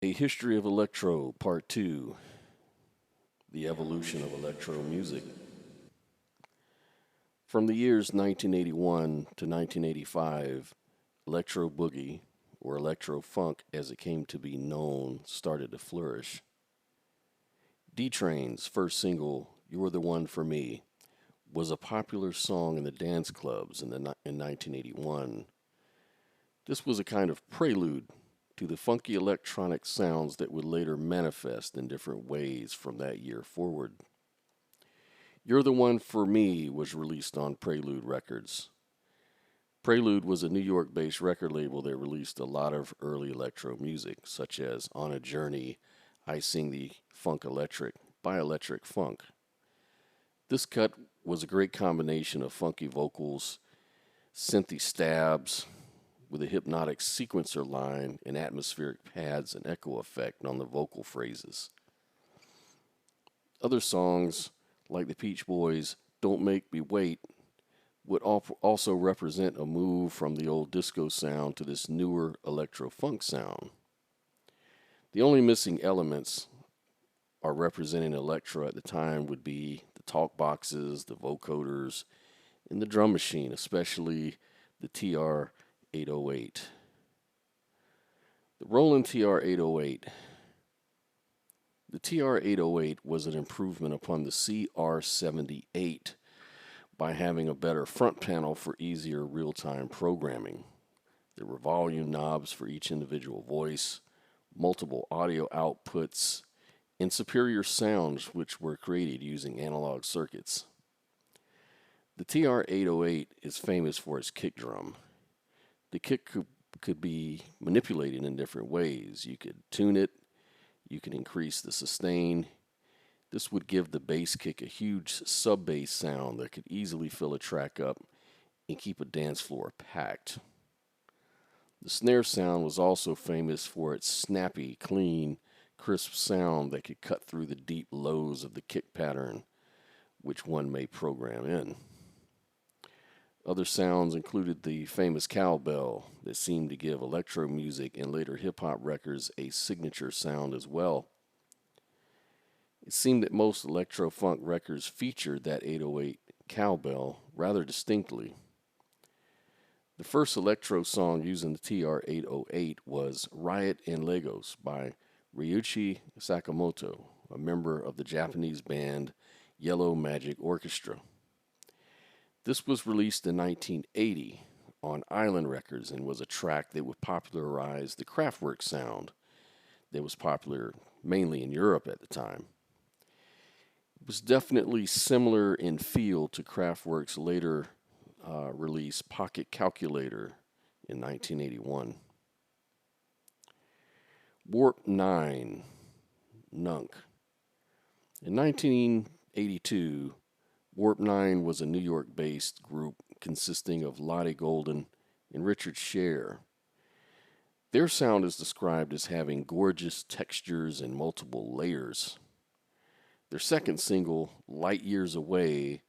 A History of Electro, Part 2, The Evolution of Electro Music. From the years 1981 to 1985, Electro Boogie, or Electro Funk as it came to be known, started to flourish. D-Train's first single, You're the One for Me, was a popular song in the dance clubs in 1981. This was a kind of prelude to the funky electronic sounds that would later manifest in different ways from that year forward. You're the One for Me was released on Prelude Records. Prelude was a New York based record label that released a lot of early electro music, such as On a Journey, I Sing the Funk Electric by Electric Funk. This cut was a great combination of funky vocals, synthy stabs, with a hypnotic sequencer line and atmospheric pads and echo effect on the vocal phrases. Other songs, like the Peach Boys' Don't Make Me Wait, would also represent a move from the old disco sound to this newer electro funk sound. The only missing elements are representing electro at the time would be the talk boxes, the vocoders, and the drum machine, especially the TR 808. The Roland TR 808. The TR 808 was an improvement upon the CR 78 by having a better front panel for easier real time programming. There were volume knobs for each individual voice, multiple audio outputs, and superior sounds which were created using analog circuits. The TR 808 is famous for its kick drum. The kick could be manipulated in different ways. You could tune it, you could increase the sustain. This would give the bass kick a huge sub bass sound that could easily fill a track up and keep a dance floor packed. The snare sound was also famous for its snappy, clean, crisp sound that could cut through the deep lows of the kick pattern, which one may program in. Other sounds included the famous cowbell that seemed to give electro music and later hip hop records a signature sound as well. It seemed that most electro funk records featured that 808 cowbell rather distinctly. The first electro song using the TR 808 was Riot in Lagos by Ryuichi Sakamoto, a member of the Japanese band Yellow Magic Orchestra. This was released in 1980 on Island Records and was a track that would popularize the Kraftwerk sound that was popular mainly in Europe at the time. It was definitely similar in feel to Kraftwerk's later release Pocket Calculator in 1981. Warp 9, Nunk. In 1982, Warp 9 was a New York based group consisting of Lottie Golden and Richard Scher. Their sound is described as having gorgeous textures and multiple layers. Their second single, Light Years Away,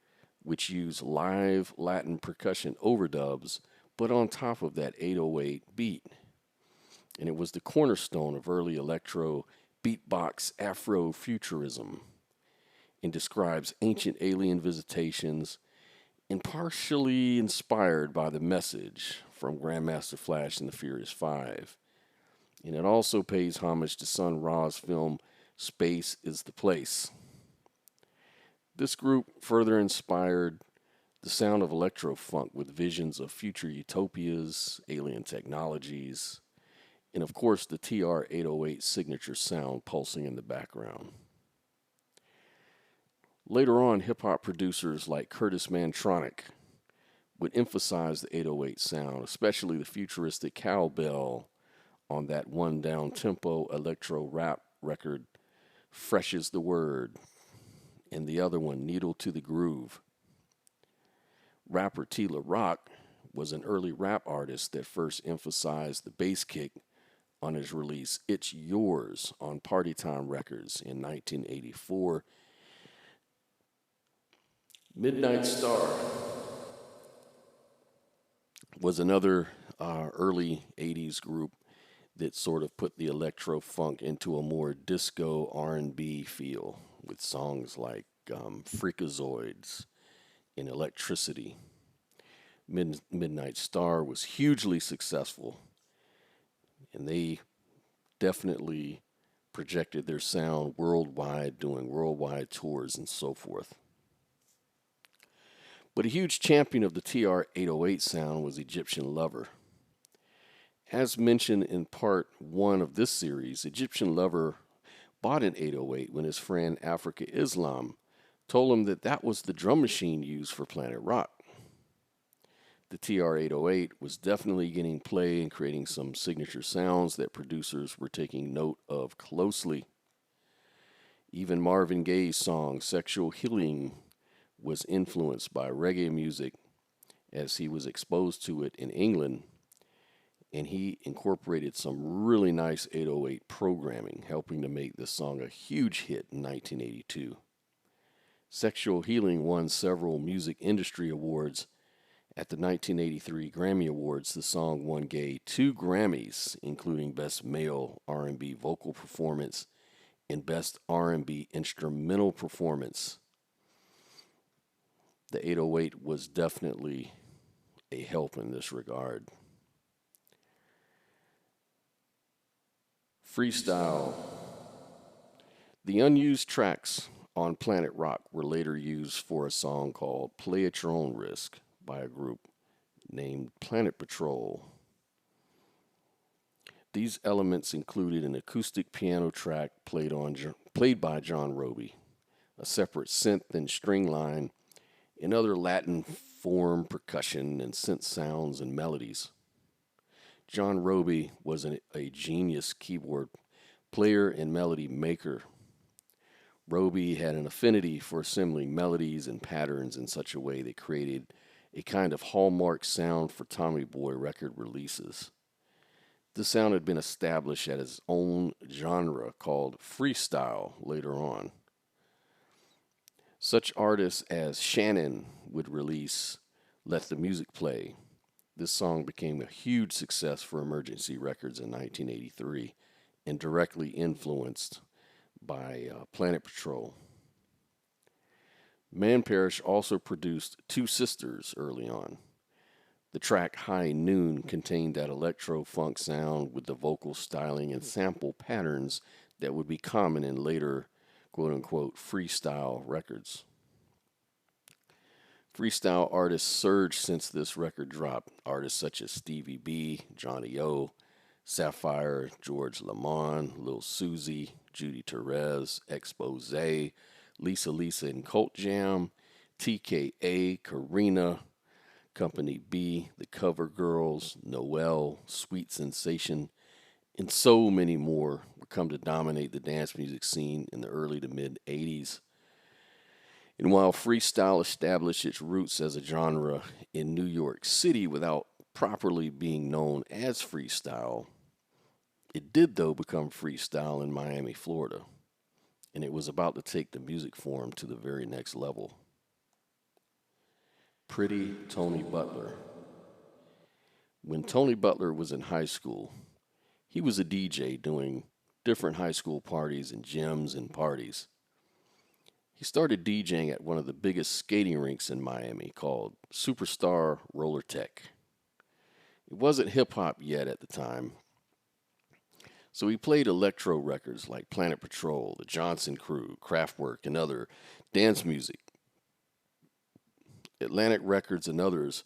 which used live Latin percussion overdubs, but on top of that 808 beat. And it was the cornerstone of early electro beatbox Afrofuturism and describes ancient alien visitations and partially inspired by the message from Grandmaster Flash and the Furious Five. And it also pays homage to Sun Ra's film Space is the Place. This group further inspired the sound of electro-funk with visions of future utopias, alien technologies, and of course the TR 808 signature sound pulsing in the background. Later on, hip-hop producers like Curtis Mantronic would emphasize the 808 sound, especially the futuristic cowbell on that one down-tempo electro rap record, Fresh is the Word, and the other one, Needle to the Groove. Rapper Tila Rock was an early rap artist that first emphasized the bass kick on his release It's Yours on Party Time Records in 1984. Midnight Star was another early 80s group that sort of put the electro funk into a more disco R&B feel with songs like Freakazoids and Electricity. Midnight Star was hugely successful, and they definitely projected their sound worldwide, doing worldwide tours and so forth. But a huge champion of the TR-808 sound was Egyptian Lover. As mentioned in part 1 of this series, Egyptian Lover bought an 808 when his friend Africa Islam told him that that was the drum machine used for Planet Rock. The TR-808 was definitely getting play and creating some signature sounds that producers were taking note of closely. Even Marvin Gaye's song Sexual Healing was influenced by reggae music as he was exposed to it in England, and he incorporated some really nice 808 programming, helping to make this song a huge hit in 1982. Sexual Healing won several music industry awards. At the 1983 Grammy Awards, the song won Gaye 2 Grammys, including Best Male R&B Vocal Performance and Best R&B Instrumental Performance. The 808 was definitely a help in this regard. Freestyle. The unused tracks on Planet Rock were later used for a song called Play at Your Own Risk by a group named Planet Patrol. These elements included an acoustic piano track played by John Roby, a separate synth and string line, and other Latin form percussion and synth sounds and melodies. John Roby was a genius keyboard player and melody maker. Roby had an affinity for assembling melodies and patterns in such a way that created a kind of hallmark sound for Tommy Boy record releases. This sound had been established as its own genre called freestyle later on. Such artists as Shannon would release Let the Music Play. This song became a huge success for Emergency Records in 1983 and directly influenced by Planet Patrol. Man Parrish also produced Two Sisters early on. The track High Noon contained that electro funk sound with the vocal styling and sample patterns that would be common in later quote unquote freestyle records. Freestyle artists surged since this record dropped. Artists such as Stevie B, Johnny O, Sapphire, George Lamond, Lil Susie, Judy Perez, Expose, Lisa and Cult Jam, TKA, Karina, Company B, The Cover Girls, Noel, Sweet Sensation, and so many more would come to dominate the dance music scene in the early to mid 80s. And while freestyle established its roots as a genre in New York City without properly being known as freestyle, it did, though, become freestyle in Miami, Florida, and it was about to take the music form to the very next level. Pretty Tony Butler. When Tony Butler was in high school, he was a DJ doing different high school parties and gyms and parties. He started DJing at one of the biggest skating rinks in Miami called Superstar Roller Tech. It wasn't hip hop yet at the time, so he played electro records like Planet Patrol, the Johnson Crew, Kraftwerk, and other dance music. Atlantic Records and others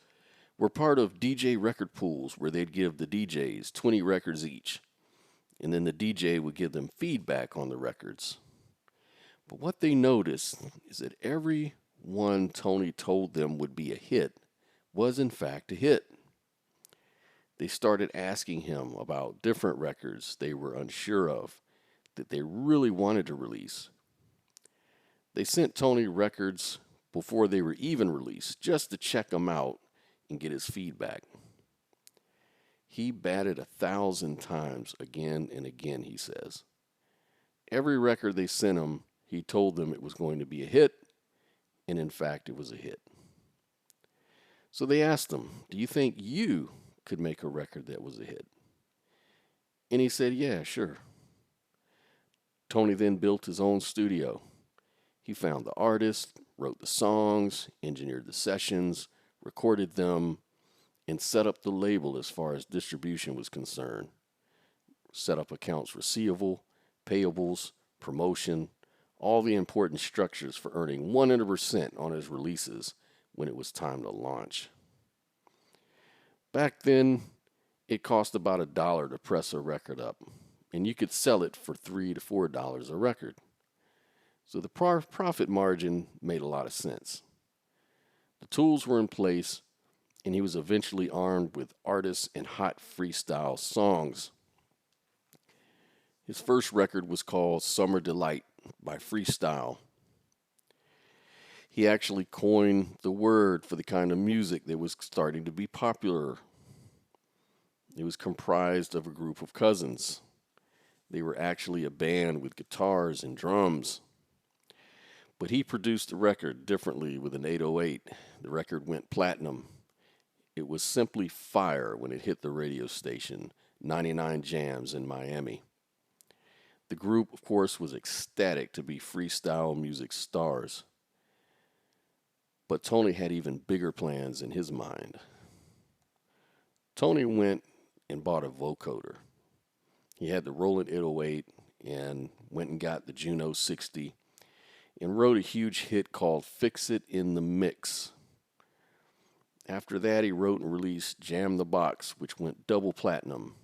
were part of DJ record pools where they'd give the DJs 20 records each, and then the DJ would give them feedback on the records. But what they noticed is that every one Tony told them would be a hit was in fact a hit. They started asking him about different records they were unsure of that they really wanted to release. They sent Tony records before they were even released just to check them out and get his feedback. He batted 1,000 times again and again, he says. Every record they sent him, he told them it was going to be a hit, and in fact, it was a hit. So they asked him, do you think you could make a record that was a hit? And he said, yeah, sure. Tony then built his own studio. He found the artists, wrote the songs, engineered the sessions, recorded them, and set up the label as far as distribution was concerned. Set up accounts receivable, payables, promotion, all the important structures for earning 100% on his releases when it was time to launch. Back then, it cost about $1 to press a record up, and you could sell it for $3 to $4 a record. So the profit margin made a lot of sense. The tools were in place, and he was eventually armed with artists and hot freestyle songs. His first record was called Summer Delight by Freestyle. He actually coined the word for the kind of music that was starting to be popular. It was comprised of a group of cousins. They were actually a band with guitars and drums. But he produced the record differently with an 808. The record went platinum. It was simply fire when it hit the radio station, 99 Jams in Miami. The group, of course, was ecstatic to be freestyle music stars. But Tony had even bigger plans in his mind. Tony went and bought a vocoder. He had the Roland 808 and went and got the Juno 60 and wrote a huge hit called Fix It in the Mix. After that, he wrote and released Jam the Box, which went double platinum.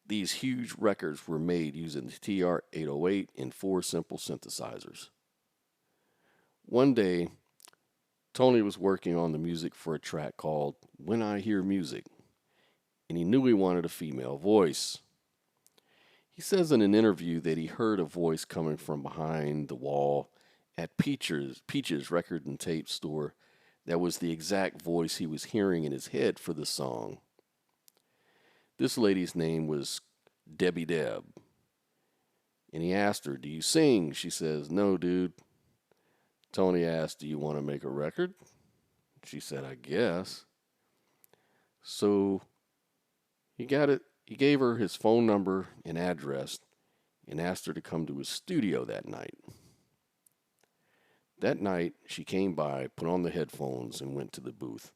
These huge records were made using the TR-808 and 4 simple synthesizers. One day, Tony was working on the music for a track called When I Hear Music, and he knew he wanted a female voice. He says in an interview that he heard a voice coming from behind the wall at Peach's record and tape store that was the exact voice he was hearing in his head for the song. This lady's name was Debbie Deb. And he asked her, do you sing? She says, no, dude. Tony asked, do you want to make a record? She said, I guess. So he gave her his phone number and address and asked her to come to his studio that night. That night, she came by, put on the headphones, and went to the booth.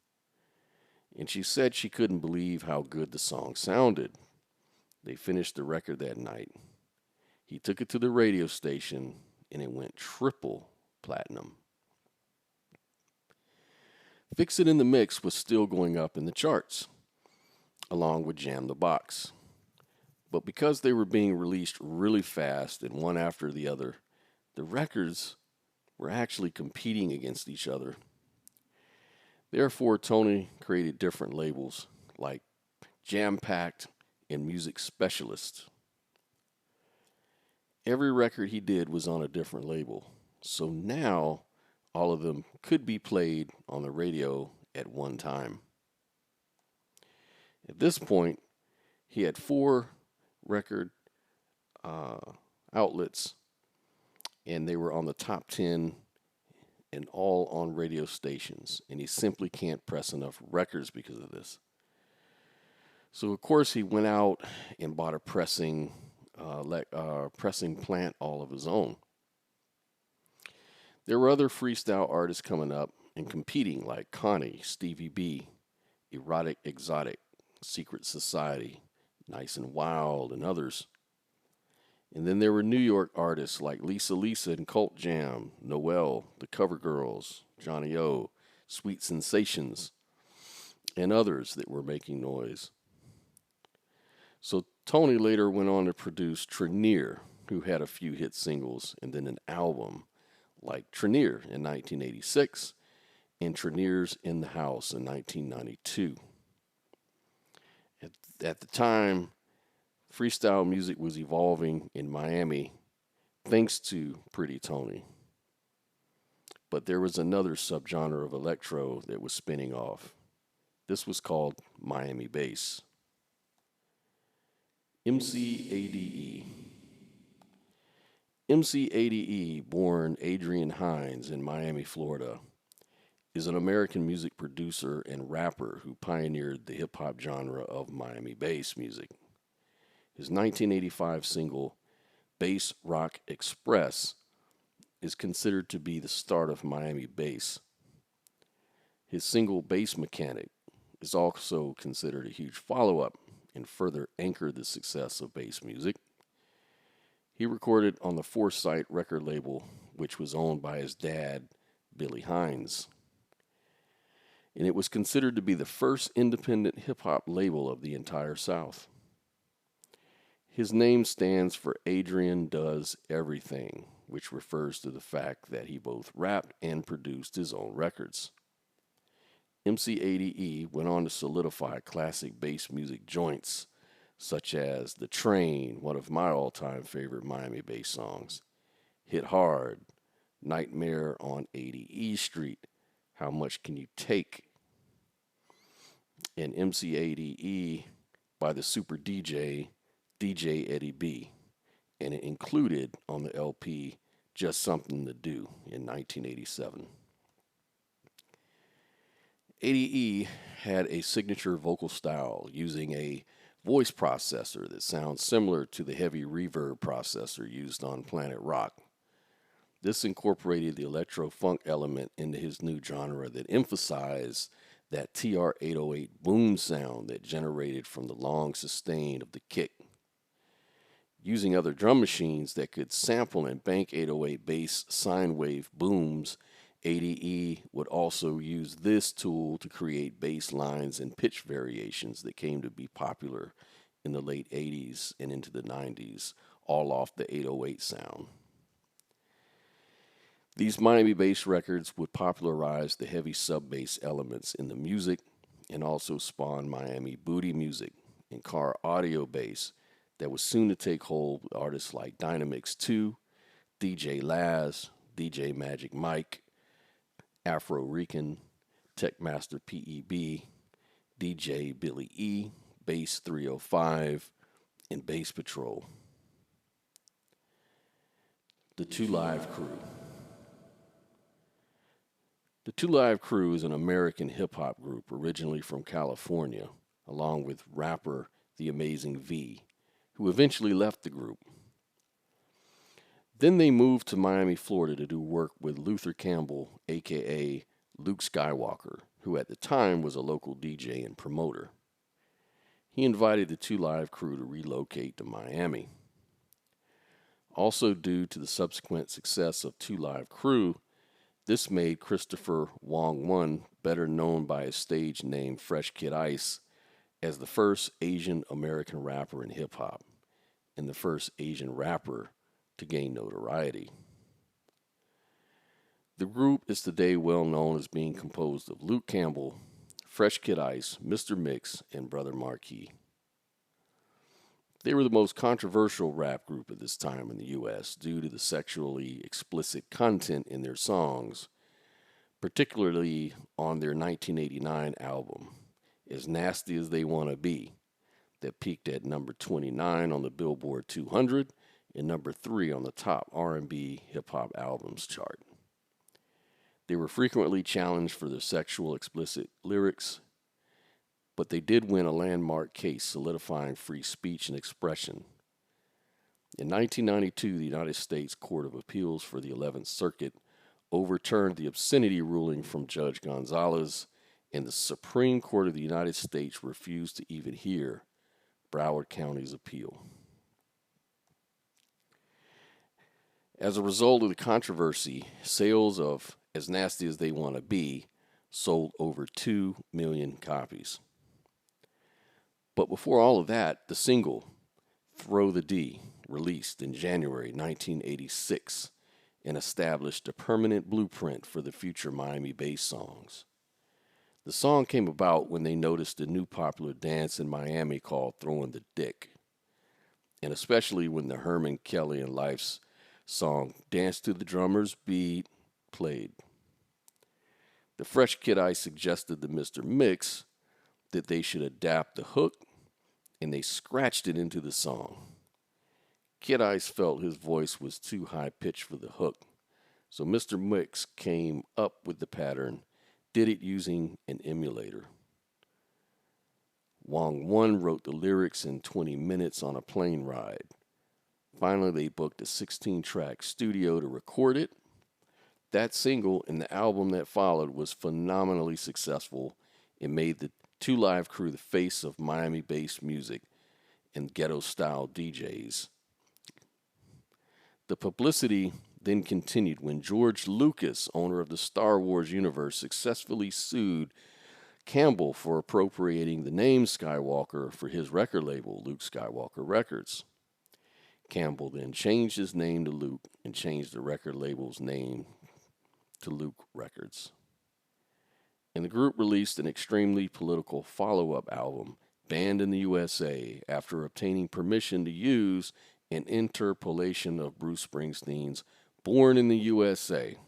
And she said she couldn't believe how good the song sounded. They finished the record that night. He took it to the radio station, and it went triple platinum. Fix It in the Mix was still going up in the charts, along with Jam the Box. But because they were being released really fast and one after the other, the records were actually competing against each other. Therefore, Tony created different labels like Jam Packed and Music Specialist. Every record he did was on a different label, so now all of them could be played on the radio at one time. At this point, he had 4 record outlets, and they were on the top 10 and all on radio stations, and he simply can't press enough records because of this. So, of course, he went out and bought a pressing plant all of his own. There were other freestyle artists coming up and competing like Connie, Stevie B, Erotic Exotic, Secret Society, Nice and Wild, and others. And then there were New York artists like Lisa and Cult Jam, Noel, The Cover Girls, Johnny O, Sweet Sensations, and others that were making noise. So Tony later went on to produce Trenier, who had a few hit singles and then an album like Trenier in 1986 and Trenier's In the House in 1992. At the time, freestyle music was evolving in Miami thanks to Pretty Tony. But there was another subgenre of electro that was spinning off. This was called Miami bass. a.d.e. a.d.e, born Adrian Hines in Miami, Florida, is an American music producer and rapper who pioneered the hip-hop genre of Miami bass music. His 1985 single, Bass Rock Express, is considered to be the start of Miami bass. His single, Bass Mechanic, is also considered a huge follow up and further anchored the success of bass music. He recorded on the Foresight record label, which was owned by his dad, Billy Hines. And it was considered to be the first independent hip hop label of the entire South. His name stands for Adrian Does Everything, which refers to the fact that he both rapped and produced his own records. MC a.d.e went on to solidify classic bass music joints, such as The Train, one of my all-time favorite Miami bass songs, Hit Hard, Nightmare on a.d.e Street, How Much Can You Take, and MC a.d.e by the super DJ, DJ Eddie B, and it included on the LP Just Something to Do in 1987. a.d.e had a signature vocal style using a voice processor that sounds similar to the heavy reverb processor used on Planet Rock. This incorporated the electro-funk element into his new genre that emphasized that TR-808 boom sound that generated from the long sustain of the kick. Using other drum machines that could sample and bank 808 bass sine wave booms, a.d.e would also use this tool to create bass lines and pitch variations that came to be popular in the late 80s and into the 90s, all off the 808 sound. These Miami bass records would popularize the heavy sub-bass elements in the music and also spawn Miami booty music and car audio bass that was soon to take hold with artists like Dynamix 2, DJ Laz, DJ Magic Mike, Afro Rican, Techmaster PEB, DJ Billy E, Bass 305, and Bass Patrol. The Two Live Crew. The Two Live Crew is an American hip-hop group originally from California, along with rapper The Amazing V, who eventually left the group. Then they moved to Miami, Florida to do work with Luther Campbell, a.k.a. Luke Skywalker, who at the time was a local DJ and promoter. He invited the Two Live Crew to relocate to Miami. Also due to the subsequent success of Two Live Crew, this made Christopher Wong One, better known by his stage name Fresh Kid Ice, as the first Asian American rapper in hip-hop and the first Asian rapper to gain notoriety. The group is today well known as being composed of Luke Campbell, Fresh Kid Ice, Mr. Mix, and Brother Marquis. They were the most controversial rap group at this time in the U.S. due to the sexually explicit content in their songs, particularly on their 1989 album, As Nasty as They Wanna Be, that peaked at number 29 on the Billboard 200 and number 3 on the top R&B hip-hop albums chart. They were frequently challenged for their sexual explicit lyrics, but they did win a landmark case solidifying free speech and expression. In 1992, the United States Court of Appeals for the 11th Circuit overturned the obscenity ruling from Judge Gonzalez, and the Supreme Court of the United States refused to even hear Broward County's appeal. As a result of the controversy, sales of As Nasty as They Wanna Be sold over 2 million copies. But before all of that, the single, Throw the D, released in January 1986 and established a permanent blueprint for the future Miami bass songs. The song came about when they noticed a new popular dance in Miami called Throwing the Dick, and especially when the Herman Kelly and Life's song Dance to the Drummer's Beat played. The Fresh Kid Ice suggested to Mr. Mix that they should adapt the hook, and they scratched it into the song. Kid Ice felt his voice was too high-pitched for the hook, so Mr. Mix came up with the pattern, did it using an emulator. Wong One wrote the lyrics in 20 minutes on a plane ride. Finally, they booked a 16-track studio to record it. That single and the album that followed was phenomenally successful and made the Two Live Crew the face of Miami-based music and ghetto-style DJs. The publicity then continued when George Lucas, owner of the Star Wars universe, successfully sued Campbell for appropriating the name Skywalker for his record label, Luke Skywalker Records. Campbell then changed his name to Luke and changed the record label's name to Luke Records. And the group released an extremely political follow-up album, Banned in the USA, after obtaining permission to use an interpolation of Bruce Springsteen's Born in the USA.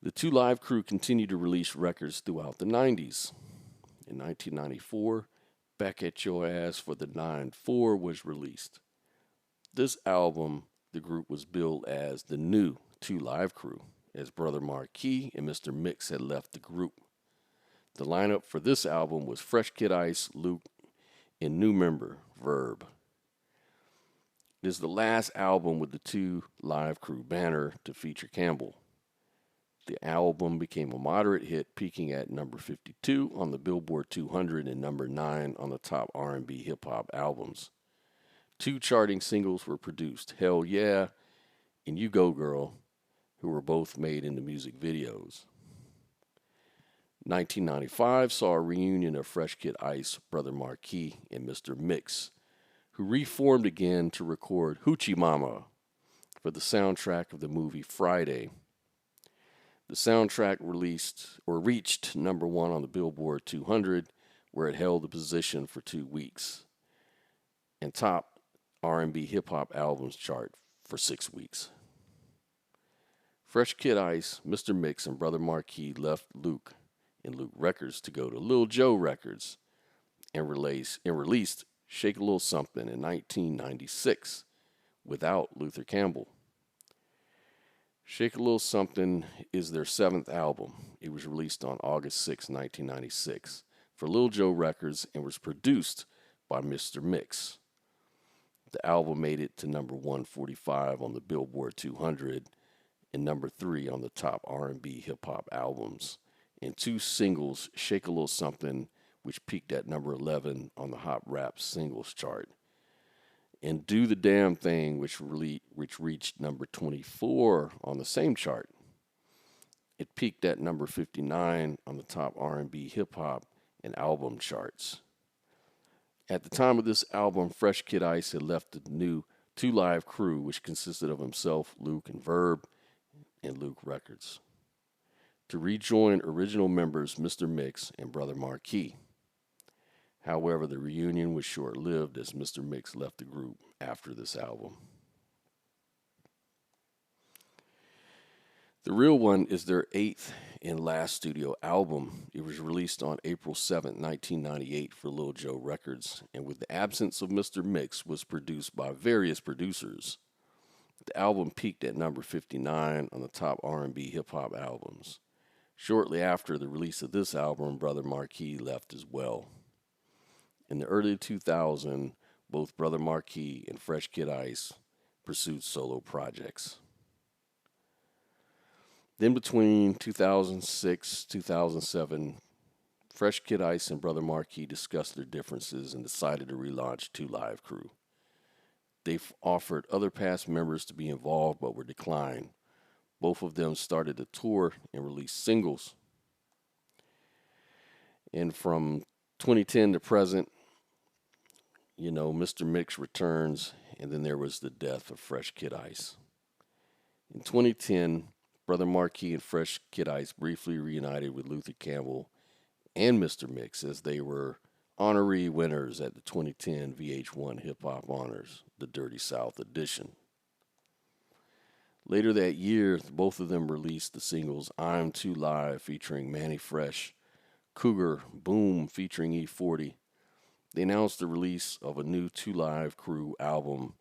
The Two Live Crew continued to release records throughout the 90s. In 1994, Back at Your Ass for the 9-4 was released. This album, the group was billed as the new Two Live Crew, as Brother Marquis and Mr. Mix had left the group. The lineup for this album was Fresh Kid Ice, Luke, and new member, Verb. It is the last album with the Two Live Crew banner to feature Campbell. The album became a moderate hit, peaking at number 52 on the Billboard 200 and number 9 on the top R&B hip-hop albums. 2 charting singles were produced, Hell Yeah and You Go Girl, who were both made into music videos. 1995 saw a reunion of Fresh Kid Ice, Brother Marquis, and Mr. Mix, who reformed again to record Hoochie Mama for the soundtrack of the movie Friday. The soundtrack reached number 1 on the Billboard 200, where it held the position for 2 weeks, and top R&B hip-hop albums chart for 6 weeks. Fresh Kid Ice, Mr. Mix, and Brother Marquis left Luke and Luke Records to go to Lil Joe Records and released Shake a Little Something in 1996 without Luther Campbell. Shake a Little Something is their 7th album. It was released on August 6, 1996 for Lil Joe Records and was produced by Mr. Mix. The album made it to number 145 on the Billboard 200 and number 3 on the top R&B hip-hop albums, and 2 singles, Shake a Little Something, which peaked at number 11 on the Hot Rap Singles chart, and Do the Damn Thing, which reached number 24 on the same chart. It peaked at number 59 on the top R&B hip-hop and album charts. At the time of this album, Fresh Kid Ice had left the new Two Live Crew, which consisted of himself, Luke, and Verb, and Luke Records, to rejoin original members Mr. Mix and Brother Marquis. However, the reunion was short-lived as Mr. Mix left the group after this album. The Real One is their 8th and last studio album. It was released on April 7, 1998 for Lil Joe Records, and with the absence of Mr. Mix, was produced by various producers. The album peaked at number 59 on the top R&B hip-hop albums. Shortly after the release of this album, Brother Marquis left as well. In the early 2000s, both Brother Marquis and Fresh Kid Ice pursued solo projects. Then between 2006-2007, Fresh Kid Ice and Brother Marquis discussed their differences and decided to relaunch Two Live Crew. They offered other past members to be involved but were declined. Both of them started to tour and release singles. And from 2010 to present, Mr. Mix returns, and then there was the death of Fresh Kid Ice. In 2010, Brother Marquis and Fresh Kid Ice briefly reunited with Luther Campbell and Mr. Mix as they were honoree winners at the 2010 VH1 Hip Hop Honors, the Dirty South edition. Later that year, both of them released the singles I'm Too Live featuring Manny Fresh, Cougar, Boom featuring E40. They announced the release of a new Two Live Crew album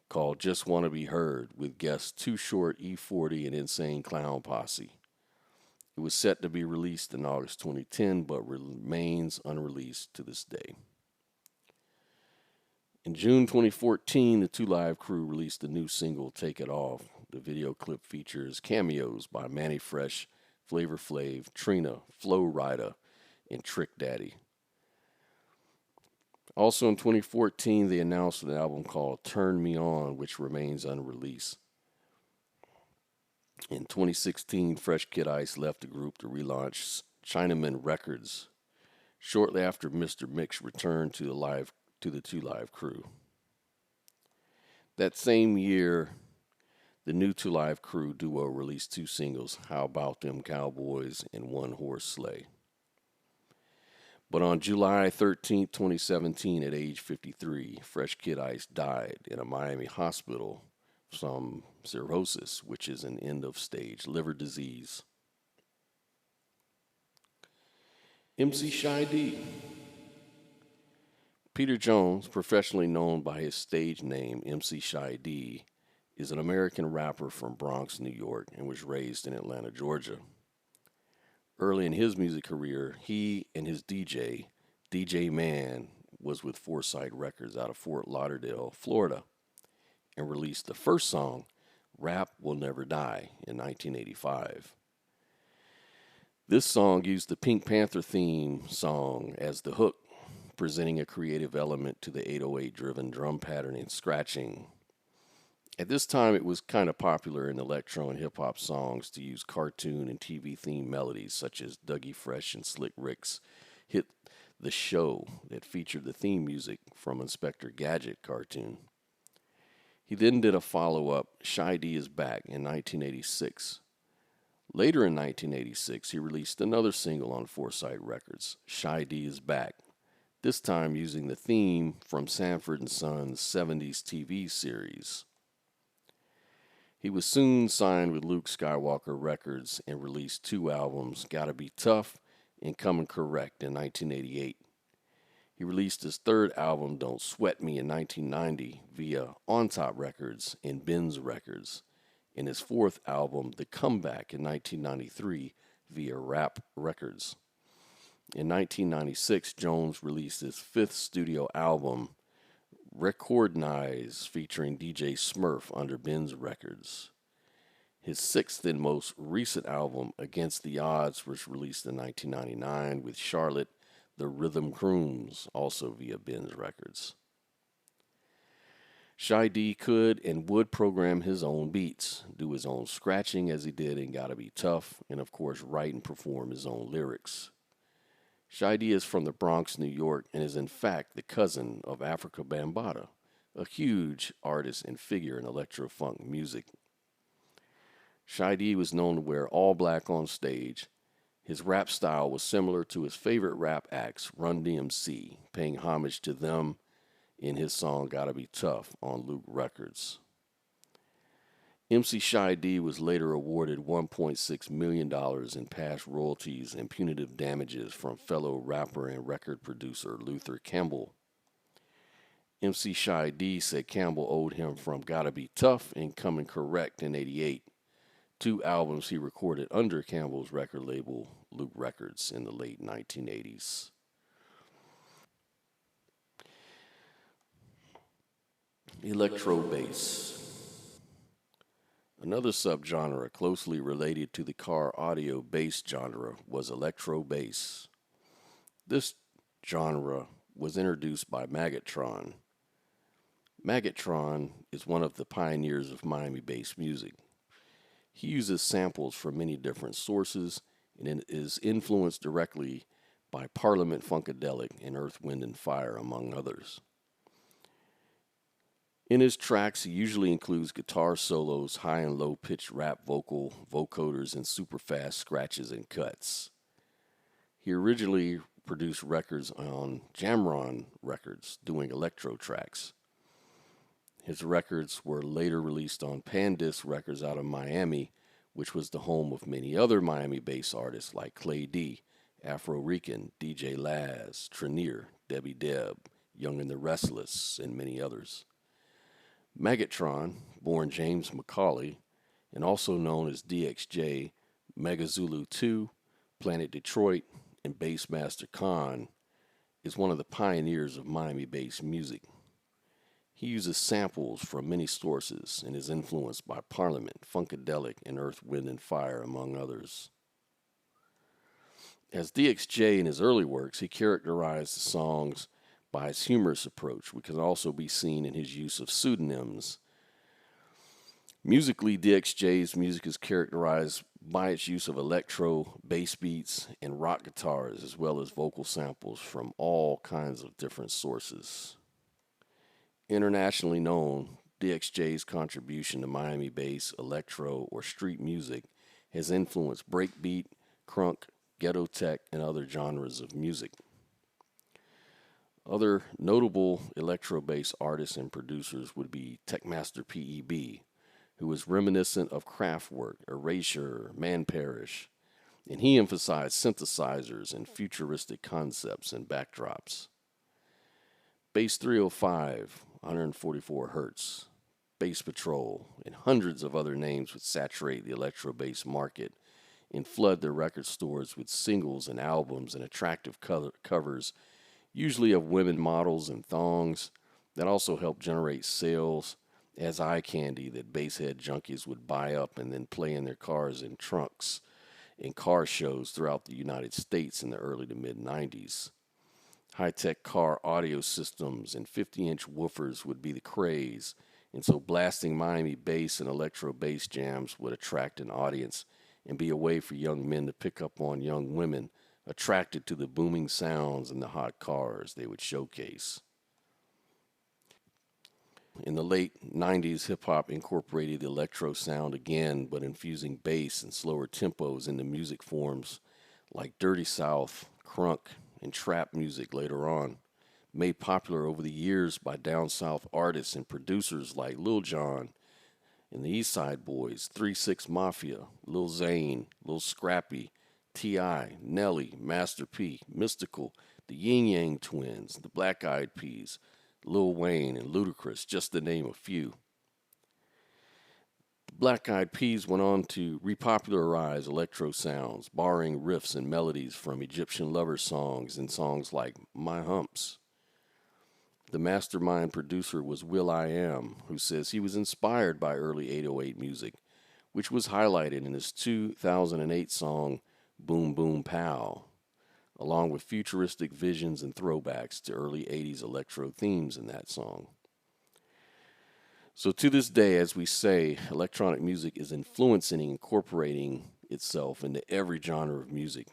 called Just Wanna Be Heard with guests Too Short, E40, and Insane Clown Posse. It was set to be released in August 2010, but remains unreleased to this day. In June 2014, the Two Live Crew released a new single, Take It Off. The video clip features cameos by Manny Fresh, Flavor Flav, Trina, Flo Rida, and Trick Daddy. Also in 2014, they announced an album called Turn Me On, which remains unreleased. In 2016, Fresh Kid Ice left the group to relaunch Chinaman Records. Shortly after, Mr. Mix returned to the Two Live Crew. That same year, the new Two Live Crew duo released two singles, How About Them Cowboys and One Horse Sleigh. But on July 13, 2017, at age 53, Fresh Kid Ice died in a Miami hospital from cirrhosis, which is an end-of-stage liver disease. MC Shy D. Peter Jones, professionally known by his stage name MC Shy D, is an American rapper from Bronx, New York, and was raised in Atlanta, Georgia. Early in his music career, he and his DJ Man, was with Foresight Records out of Fort Lauderdale, Florida, and released the first song, Rap Will Never Die, in 1985. This song used the Pink Panther theme song as the hook, presenting a creative element to the 808-driven drum pattern and scratching. At this time, it was kind of popular in electro and hip-hop songs to use cartoon and TV-themed melodies, such as Dougie Fresh and Slick Rick's hit The Show that featured the theme music from Inspector Gadget cartoon. He then did a follow-up, Shy D Is Back, in 1986. Later in 1986, he released another single on Foresight Records, Shy D Is Back, this time using the theme from Sanford & Son's 70s TV series. He was soon signed with Luke Skywalker Records and released two albums, Gotta Be Tough and Comin' Correct, in 1988. He released his third album, Don't Sweat Me, in 1990 via On Top Records and Benz Records, and his fourth album, The Comeback, in 1993 via Rap Records. In 1996, Jones released his fifth studio album, Recordnize, featuring DJ Smurf under Benz Records. His sixth and most recent album, Against the Odds, was released in 1999 with Charlotte the Rhythm Crooms, also via Benz Records. Shy D could and would program his own beats, do his own scratching as he did in Gotta Be Tough, and of course write and perform his own lyrics. Shy D is from the Bronx, New York, and is in fact the cousin of Afrika Bambaataa, a huge artist and figure in electro-funk music. Shy D was known to wear all black on stage. His rap style was similar to his favorite rap acts, Run DMC, paying homage to them in his song Gotta Be Tough on Luke Records. MC Shy D was later awarded $1.6 million in past royalties and punitive damages from fellow rapper and record producer Luther Campbell. MC Shy D said Campbell owed him from Gotta Be Tough and Comin' Correct in '88, two albums he recorded under Campbell's record label Luke Records in the late 1980s. Electro bass. Another subgenre closely related to the car audio bass genre was electro bass. This genre was introduced by Maggotron. Maggotron is one of the pioneers of Miami bass music. He uses samples from many different sources and is influenced directly by Parliament Funkadelic and Earth, Wind & Fire, among others. In his tracks, he usually includes guitar solos, high and low pitched rap vocoders, and super fast scratches and cuts. He originally produced records on Jamron Records, doing electro tracks. His records were later released on Pandisc Records out of Miami, which was the home of many other Miami-based artists like Clay D, Afro Rican, DJ Laz, Trenier, Debbie Deb, Young and the Restless, and many others. Maggotron, born James McCauley, and also known as DXJ, Mega Zulu 2, Planet Detroit, and Bassmaster Khan is one of the pioneers of Miami bass music. He uses samples from many sources and is influenced by Parliament, Funkadelic, and Earth, Wind, and Fire, among others. As DXJ in his early works, he characterized the songs by his humorous approach, which can also be seen in his use of pseudonyms. Musically, DXJ's music is characterized by its use of electro, bass beats, and rock guitars, as well as vocal samples from all kinds of different sources. Internationally known, DXJ's contribution to Miami bass, electro, or street music has influenced breakbeat, crunk, ghetto tech, and other genres of music. Other notable electro bass artists and producers would be Techmaster P.E.B., who was reminiscent of Kraftwerk, Erasure, Man Parrish, and he emphasized synthesizers and futuristic concepts and backdrops. Bass 305, 144 Hertz, Bass Patrol, and hundreds of other names would saturate the electro bass market and flood their record stores with singles and albums and attractive covers, usually of women models and thongs, that also helped generate sales as eye candy that basshead junkies would buy up and then play in their cars and trunks in car shows throughout the United States in the early to mid 90s. High-tech car audio systems and 50-inch woofers would be the craze, and so blasting Miami bass and electro bass jams would attract an audience and be a way for young men to pick up on young women attracted to the booming sounds and the hot cars they would showcase. In the late 90s, hip hop incorporated the electro sound again, but infusing bass and slower tempos into music forms like Dirty South, crunk, and trap music later on, made popular over the years by down south artists and producers like Lil Jon and the East Side Boys, 3-6 Mafia, Lil Zane, Lil Scrappy, T.I., Nelly, Master P, Mystical, the Yin Yang Twins, the Black Eyed Peas, Lil Wayne, and Ludacris, just to name a few. The Black Eyed Peas went on to repopularize electro sounds, borrowing riffs and melodies from Egyptian lover songs and songs like My Humps. The mastermind producer was will.i.am, who says he was inspired by early 808 music, which was highlighted in his 2008 song Boom Boom Pow, along with futuristic visions and throwbacks to early 80s electro themes in that song. So to this day, as we say, electronic music is influencing and incorporating itself into every genre of music,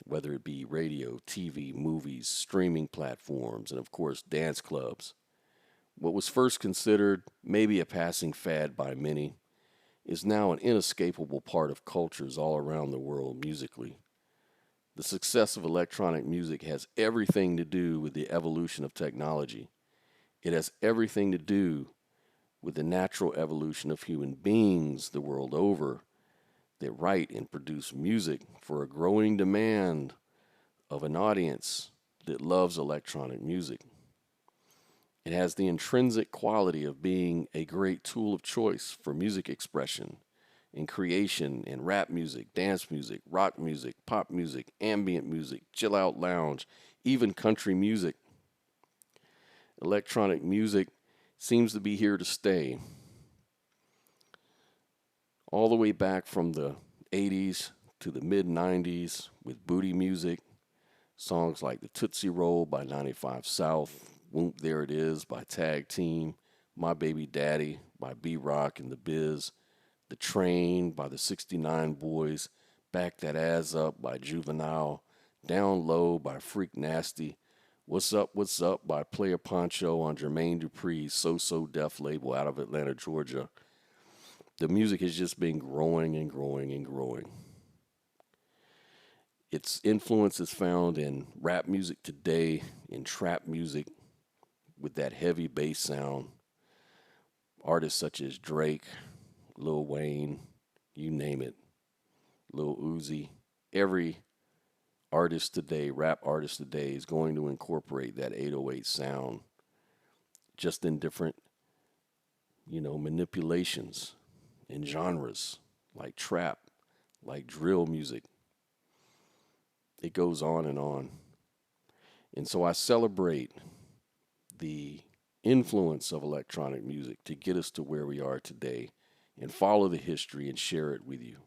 whether it be radio, TV, movies, streaming platforms, and of course, dance clubs. What was first considered maybe a passing fad by many is now an inescapable part of cultures all around the world musically. The success of electronic music has everything to do with the evolution of technology. It has everything to do with the natural evolution of human beings the world over that write and produce music for a growing demand of an audience that loves electronic music. It has the intrinsic quality of being a great tool of choice for music expression and creation in rap music, dance music, rock music, pop music, ambient music, chill out lounge, even country music. Electronic music seems to be here to stay. All the way back from the 80s to the mid 90s with booty music, songs like the Tootsie Roll by 95 South, Whoop There It Is by Tag Team, My Baby Daddy by B-Rock and the Biz, The Train by the 69 Boys, Back That Ass Up by Juvenile, Down Low by Freak Nasty, What's Up by Player Poncho on Jermaine Dupri's So So Def label out of Atlanta, Georgia. The music has just been growing and growing and growing. Its influence is found in rap music today, in trap music with that heavy bass sound. Artists such as Drake, Lil Wayne, you name it, Lil Uzi, every artist today, rap artist today, is going to incorporate that 808 sound just in different, manipulations and genres like trap, like drill music. It goes on and on. And so I celebrate the influence of electronic music to get us to where we are today and follow the history and share it with you.